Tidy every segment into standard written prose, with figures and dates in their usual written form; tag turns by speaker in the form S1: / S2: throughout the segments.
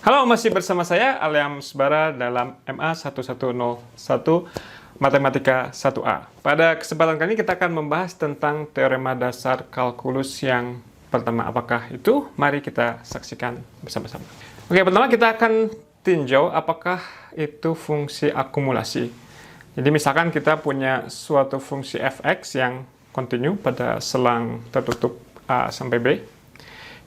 S1: Halo, masih bersama saya Alyam Bara dalam MA 1101 Matematika 1A. Pada kesempatan kali ini kita akan membahas tentang teorema dasar kalkulus yang pertama. Apakah itu? Mari kita saksikan bersama-sama. Oke, pertama kita akan tinjau apakah itu fungsi akumulasi. Jadi misalkan kita punya suatu fungsi fx yang kontinu pada selang tertutup A sampai B.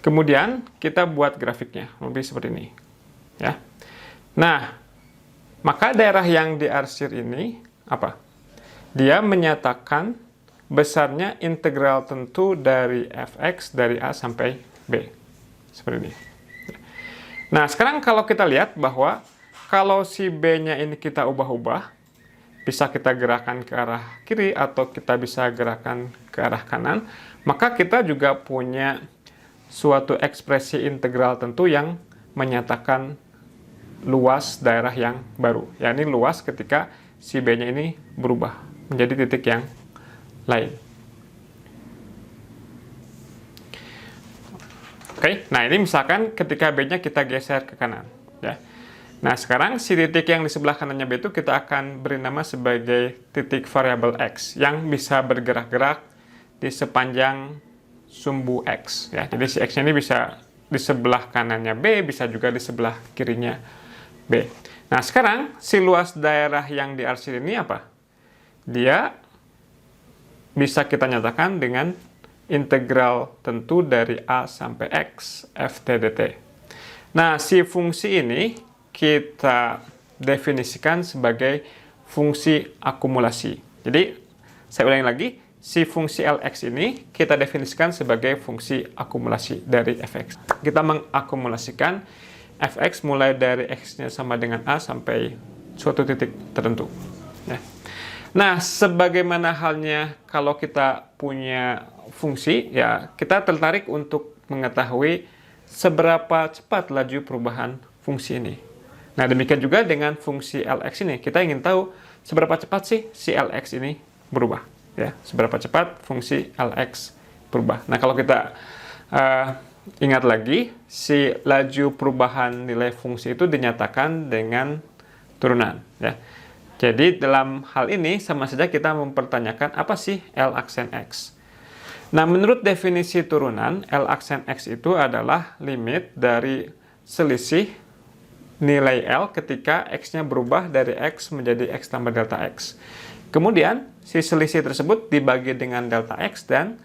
S1: Kemudian kita buat grafiknya, lebih seperti ini. Ya. Nah, maka daerah yang diarsir ini apa? Dia menyatakan besarnya integral tentu dari fx dari A sampai B. Seperti ini. Nah, sekarang kalau kita lihat bahwa kalau si B-nya ini kita ubah-ubah, bisa kita gerakan ke arah kiri atau kita bisa gerakan ke arah kanan, maka kita juga punya suatu ekspresi integral tentu yang menyatakan luas daerah yang baru. Yakni luas ketika si B-nya ini berubah menjadi titik yang lain. Oke, nah ini misalkan ketika B-nya kita geser ke kanan. Ya. Nah sekarang si titik yang di sebelah kanannya B itu kita akan beri nama sebagai titik variabel X yang bisa bergerak-gerak di sepanjang sumbu X. Ya. Jadi si X-nya ini bisa di sebelah kanannya B, bisa juga di sebelah kirinya B. Nah, sekarang si luas daerah yang diarsir ini apa? Dia bisa kita nyatakan dengan integral tentu dari A sampai X, ft dt. Nah, si fungsi ini kita definisikan sebagai fungsi akumulasi. Jadi, saya ulangi lagi, si fungsi Lx ini kita definisikan sebagai fungsi akumulasi dari fx. Kita mengakumulasikan fx mulai dari x-nya sama dengan A sampai suatu titik tertentu. Ya. Nah, sebagaimana halnya kalau kita punya fungsi, ya kita tertarik untuk mengetahui seberapa cepat laju perubahan fungsi ini. Nah, demikian juga dengan fungsi Lx ini. Kita ingin tahu seberapa cepat sih si Lx ini berubah. Ya, seberapa cepat fungsi Lx berubah. Nah, kalau kita ingat lagi, si laju perubahan nilai fungsi itu dinyatakan dengan turunan. Ya. Jadi dalam hal ini sama saja kita mempertanyakan apa sih L aksen X. Nah, menurut definisi turunan, L aksen X itu adalah limit dari selisih nilai L ketika X-nya berubah dari X menjadi X tambah delta X. Kemudian, si selisih tersebut dibagi dengan delta X dan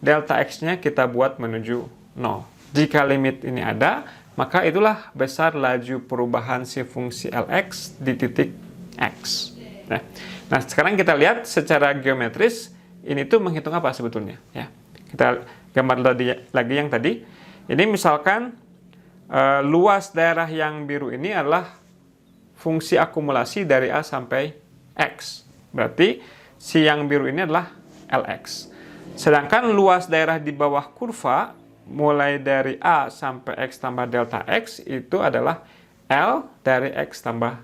S1: delta X-nya kita buat menuju 0. Jika limit ini ada, maka itulah besar laju perubahan si fungsi Lx di titik X. Nah, sekarang kita lihat secara geometris, ini tuh menghitung apa sebetulnya? Ya, kita gambar lagi yang tadi. Ini misalkan luas daerah yang biru ini adalah fungsi akumulasi dari A sampai X. Berarti si yang biru ini adalah Lx. Sedangkan luas daerah di bawah kurva mulai dari A sampai X tambah delta X itu adalah L dari X tambah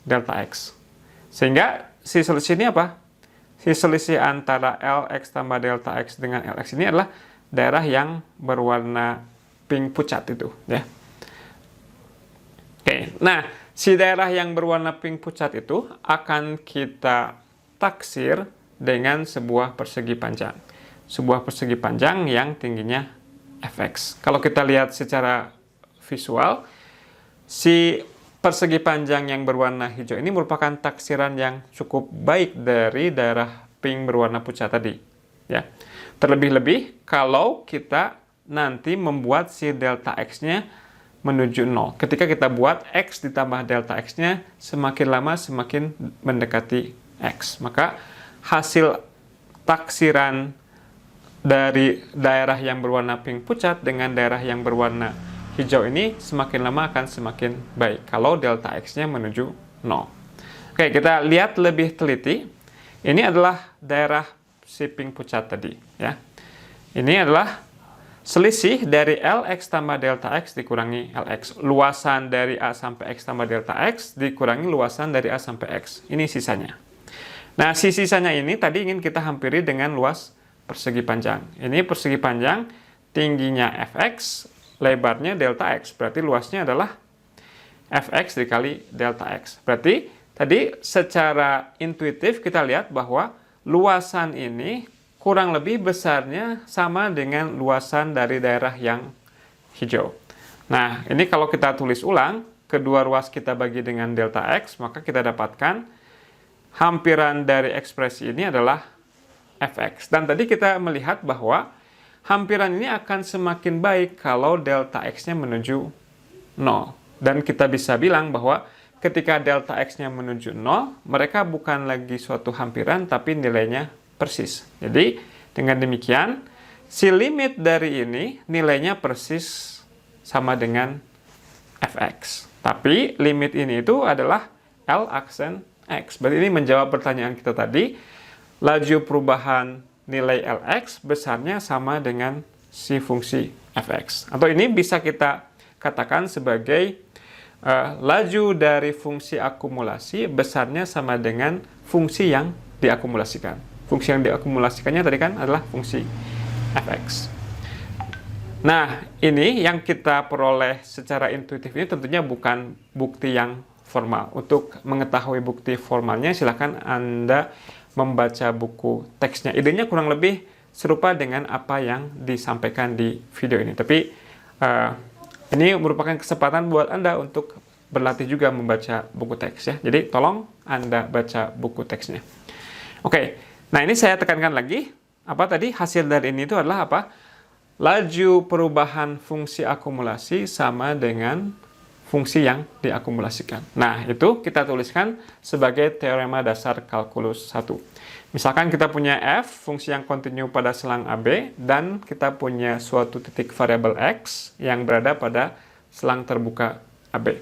S1: delta X. Sehingga si selisih ini apa? Si selisih antara Lx tambah delta X dengan Lx ini adalah daerah yang berwarna pink pucat itu. Ya. Oke, nah si daerah yang berwarna pink pucat itu akan kita taksir dengan sebuah persegi panjang. Sebuah persegi panjang yang tingginya fx. Kalau kita lihat secara visual, si persegi panjang yang berwarna hijau ini merupakan taksiran yang cukup baik dari daerah pink berwarna pucat tadi. Ya. Terlebih-lebih kalau kita nanti membuat si delta x-nya menuju 0. Ketika kita buat x ditambah delta x-nya semakin lama semakin mendekati x. Maka hasil taksiran dari daerah yang berwarna pink pucat dengan daerah yang berwarna hijau ini semakin lama akan semakin baik kalau delta x-nya menuju 0. Oke, kita lihat lebih teliti. Ini adalah daerah si pink pucat tadi. Ya. Ini adalah selisih dari Lx tambah delta x dikurangi Lx. Luasan dari A sampai X tambah delta x dikurangi luasan dari A sampai X. Ini sisanya. Nah, si sisanya ini tadi ingin kita hampiri dengan luas persegi panjang. Ini persegi panjang, tingginya fx, lebarnya delta x. Berarti luasnya adalah fx dikali delta x. Berarti tadi secara intuitif kita lihat bahwa luasan ini kurang lebih besarnya sama dengan luasan dari daerah yang hijau. Nah, ini kalau kita tulis ulang, kedua ruas kita bagi dengan delta x, maka kita dapatkan hampiran dari ekspresi ini adalah fx. Dan tadi kita melihat bahwa hampiran ini akan semakin baik kalau delta x-nya menuju 0. Dan kita bisa bilang bahwa ketika delta x-nya menuju 0, mereka bukan lagi suatu hampiran, tapi nilainya persis. Jadi, dengan demikian, si limit dari ini nilainya persis sama dengan fx. Tapi, limit ini itu adalah L aksen x. Berarti ini menjawab pertanyaan kita tadi, laju perubahan nilai Lx besarnya sama dengan si fungsi fx. Atau ini bisa kita katakan sebagai laju dari fungsi akumulasi besarnya sama dengan fungsi yang diakumulasikan. Fungsi yang diakumulasikannya tadi kan adalah fungsi fx. Nah, ini yang kita peroleh secara intuitif ini tentunya bukan bukti yang formal. Untuk mengetahui bukti formalnya, silakan Anda membaca buku teksnya. Idenya kurang lebih serupa dengan apa yang disampaikan di video ini. Tapi ini merupakan kesempatan buat Anda untuk berlatih juga membaca buku teks ya. Jadi tolong Anda baca buku teksnya. Oke, nah ini saya tekankan lagi. Apa tadi hasil dari ini itu adalah apa? Laju perubahan fungsi akumulasi sama dengan fungsi yang diakumulasikan. Nah, itu kita tuliskan sebagai teorema dasar kalkulus 1. Misalkan kita punya f, fungsi yang kontinu pada selang AB, dan kita punya suatu titik variabel x yang berada pada selang terbuka AB.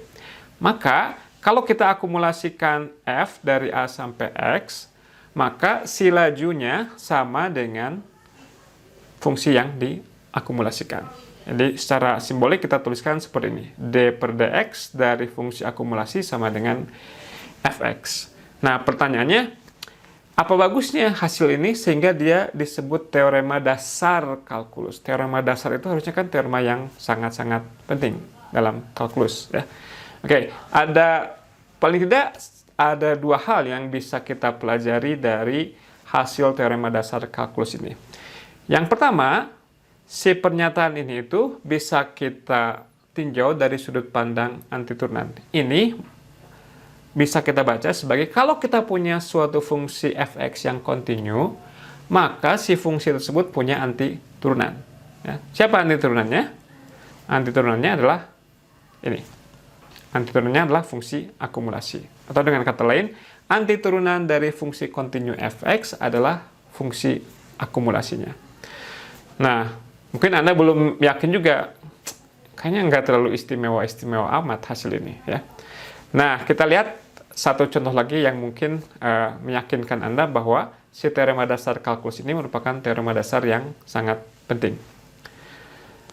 S1: Maka, kalau kita akumulasikan f dari A sampai x, maka si lajunya sama dengan fungsi yang diakumulasikan. Jadi, secara simbolik kita tuliskan seperti ini. D per dx dari fungsi akumulasi sama dengan fx. Nah, pertanyaannya, apa bagusnya hasil ini sehingga dia disebut teorema dasar kalkulus? Teorema dasar itu harusnya kan teorema yang sangat-sangat penting dalam kalkulus. Ya. Oke, paling tidak ada dua hal yang bisa kita pelajari dari hasil teorema dasar kalkulus ini. Yang pertama, si pernyataan ini itu bisa kita tinjau dari sudut pandang antiturunan. Ini bisa kita baca sebagai kalau kita punya suatu fungsi fx yang kontinu, maka si fungsi tersebut punya antiturunan. Ya. Siapa antiturunannya? Antiturunannya adalah ini. Antiturunannya adalah fungsi akumulasi. Atau dengan kata lain, antiturunan dari fungsi kontinu fx adalah fungsi akumulasinya. Nah, mungkin Anda belum yakin juga, kayaknya nggak terlalu istimewa-istimewa amat hasil ini. Ya. Nah, kita lihat satu contoh lagi yang mungkin meyakinkan Anda bahwa si teorema dasar kalkulus ini merupakan teorema dasar yang sangat penting.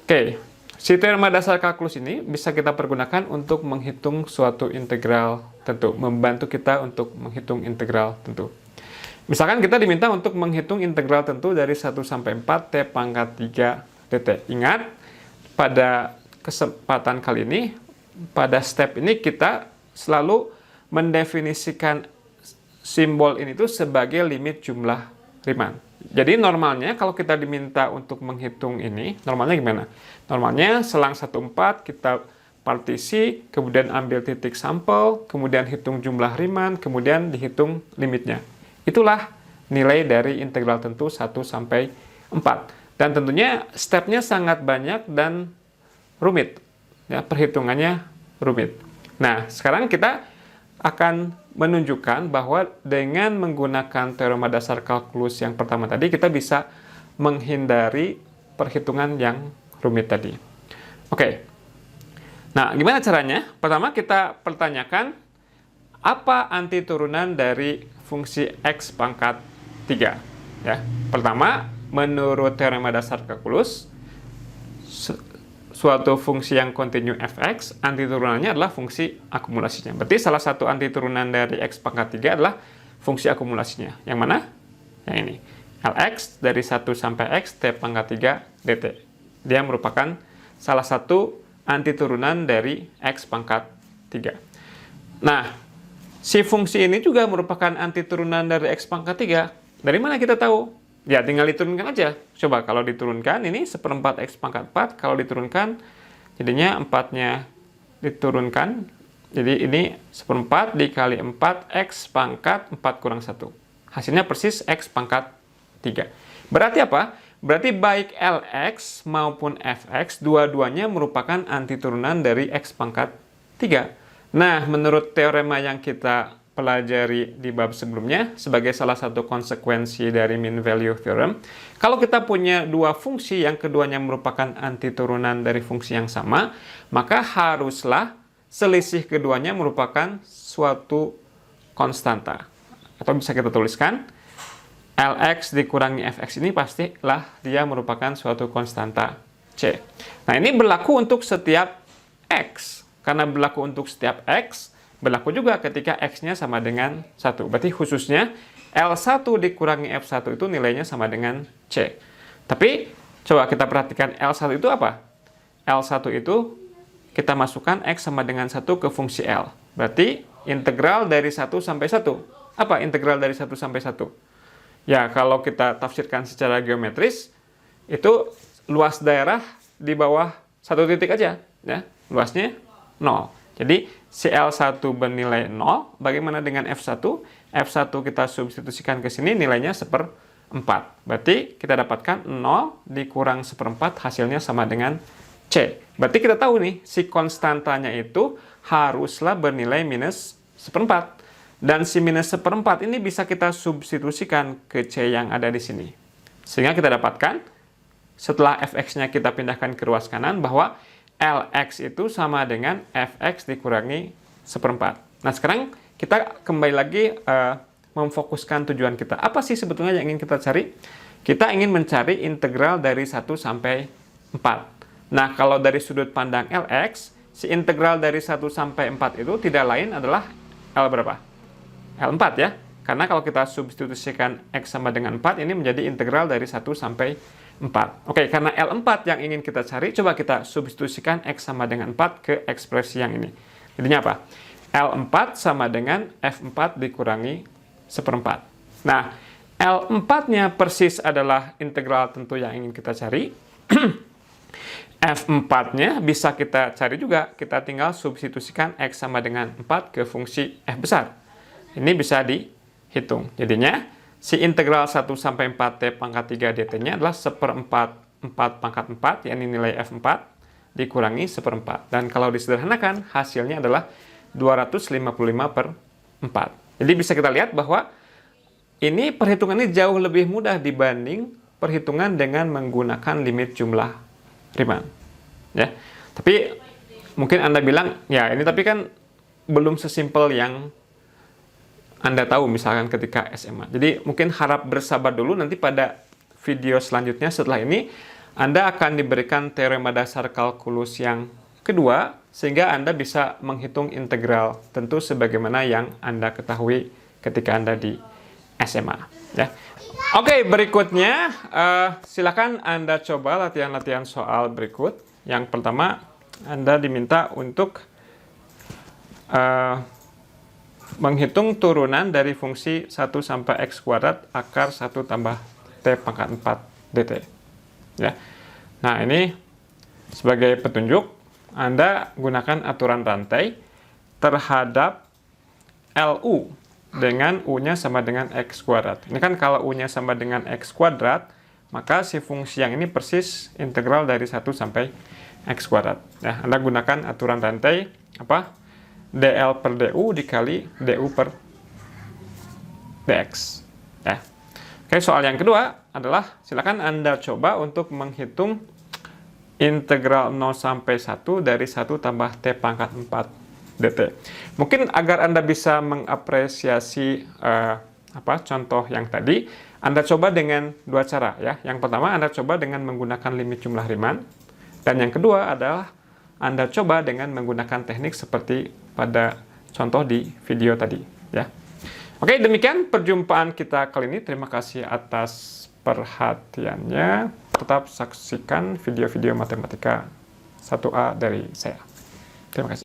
S1: Oke, si teorema dasar kalkulus ini bisa kita pergunakan untuk menghitung suatu integral tentu, membantu kita untuk menghitung integral tentu. Misalkan kita diminta untuk menghitung integral tentu dari 1 sampai 4 T pangkat 3 dt. Ingat, pada kesempatan kali ini, pada step ini kita selalu mendefinisikan simbol ini tuh sebagai limit jumlah Riemann. Jadi normalnya kalau kita diminta untuk menghitung ini, normalnya gimana? Normalnya selang 1,4 kita partisi, kemudian ambil titik sampel, kemudian hitung jumlah Riemann, kemudian dihitung limitnya. Itulah nilai dari integral tentu 1 sampai 4. Dan tentunya stepnya sangat banyak dan rumit. Ya, perhitungannya rumit. Nah, sekarang kita akan menunjukkan bahwa dengan menggunakan teorema dasar kalkulus yang pertama tadi, kita bisa menghindari perhitungan yang rumit tadi. Oke. Nah, gimana caranya? Pertama, kita pertanyakan apa antiturunan dari fungsi x pangkat 3. Ya. Pertama, menurut teorema dasar kalkulus, suatu fungsi yang kontinu fx, antiturunannya adalah fungsi akumulasinya. Berarti salah satu antiturunan dari x pangkat 3 adalah fungsi akumulasinya. Yang mana? Yang ini. Lx dari 1 sampai x, t pangkat 3 dt. Dia merupakan salah satu antiturunan dari x pangkat 3. Nah, si fungsi ini juga merupakan antiturunan dari X pangkat 3. Dari mana kita tahu? Ya, tinggal diturunkan aja. Coba kalau diturunkan, ini 1/4 X pangkat 4. Kalau diturunkan, jadinya 4-nya diturunkan. Jadi ini 1/4 dikali 4 X pangkat 4 kurang 1. Hasilnya persis X pangkat 3. Berarti apa? Berarti baik Lx maupun Fx, dua-duanya merupakan antiturunan dari X pangkat 3. Nah, menurut teorema yang kita pelajari di bab sebelumnya, sebagai salah satu konsekuensi dari mean value theorem, kalau kita punya dua fungsi yang keduanya merupakan antiturunan dari fungsi yang sama, maka haruslah selisih keduanya merupakan suatu konstanta. Atau bisa kita tuliskan, Lx dikurangi Fx ini pastilah dia merupakan suatu konstanta C. Nah, ini berlaku untuk setiap X. Karena berlaku untuk setiap X, berlaku juga ketika X-nya sama dengan 1. Berarti khususnya L1 dikurangi F1 itu nilainya sama dengan C. Tapi, coba kita perhatikan L1 itu apa? L1 itu kita masukkan X sama dengan 1 ke fungsi L. Berarti integral dari 1 sampai 1. Apa integral dari 1 sampai 1? Ya, kalau kita tafsirkan secara geometris, itu luas daerah di bawah 1 titik aja. Ya, luasnya 0. Jadi, si L1 bernilai 0. Bagaimana dengan F1? F1 kita substitusikan ke sini, nilainya 1/4. Berarti kita dapatkan 0 dikurang 1/4, hasilnya sama dengan C. Berarti kita tahu nih, si konstantanya itu haruslah bernilai minus 1/4. Dan si minus 1/4 ini bisa kita substitusikan ke C yang ada di sini. Sehingga kita dapatkan, setelah Fx-nya kita pindahkan ke ruas kanan, bahwa Lx itu sama dengan Fx dikurangi 1/4. Nah, sekarang kita kembali lagi memfokuskan tujuan kita. Apa sih sebetulnya yang ingin kita cari? Kita ingin mencari integral dari 1 sampai 4. Nah, kalau dari sudut pandang Lx, si integral dari 1 sampai 4 itu tidak lain adalah L berapa? L4 ya. Karena kalau kita substitusikan X sama dengan 4, ini menjadi integral dari 1 sampai 4. Oke, karena L4 yang ingin kita cari, coba kita substitusikan X sama dengan 4 ke ekspresi yang ini. Jadinya apa? L4 sama dengan F4 dikurangi 1/4. Nah, L4-nya persis adalah integral tentu yang ingin kita cari. F4-nya bisa kita cari juga. Kita tinggal substitusikan X sama dengan 4 ke fungsi F besar. Ini bisa dihitung. Jadinya, si integral 1 sampai 4T pangkat 3 dt-nya adalah 1/4 4 pangkat 4, yakni nilai F4, dikurangi 1/4. Dan kalau disederhanakan, hasilnya adalah 255/4. Jadi bisa kita lihat bahwa ini perhitungannya jauh lebih mudah dibanding perhitungan dengan menggunakan limit jumlah Riemann. Ya. Tapi mungkin Anda bilang, ya ini tapi kan belum sesimpel yang Anda tahu misalkan ketika SMA. Jadi mungkin harap bersabar dulu, nanti pada video selanjutnya setelah ini Anda akan diberikan teorema dasar kalkulus yang kedua, sehingga Anda bisa menghitung integral tentu sebagaimana yang Anda ketahui ketika Anda di SMA. Ya. Oke, berikutnya silakan Anda coba latihan-latihan soal berikut. Yang pertama, Anda diminta untuk menghitung turunan dari fungsi 1 sampai X kuadrat akar 1 tambah T pangkat 4 dt. Ya. Nah, ini sebagai petunjuk, Anda gunakan aturan rantai terhadap LU dengan U-nya sama dengan X kuadrat. Ini kan kalau U-nya sama dengan X kuadrat, maka si fungsi yang ini persis integral dari 1 sampai X kuadrat. Nah, Anda gunakan aturan rantai apa? dl per du dikali du per dx. Ya. Oke, soal yang kedua adalah silakan Anda coba untuk menghitung integral 0 sampai 1 dari 1 tambah T pangkat 4 dt. Mungkin agar Anda bisa mengapresiasi contoh yang tadi, Anda coba dengan dua cara ya. Yang pertama, Anda coba dengan menggunakan limit jumlah Riemann, dan yang kedua adalah Anda coba dengan menggunakan teknik seperti pada contoh di video tadi ya. Oke, demikian perjumpaan kita kali ini. Terima kasih atas perhatiannya. Tetap saksikan video-video matematika 1A dari saya. Terima kasih.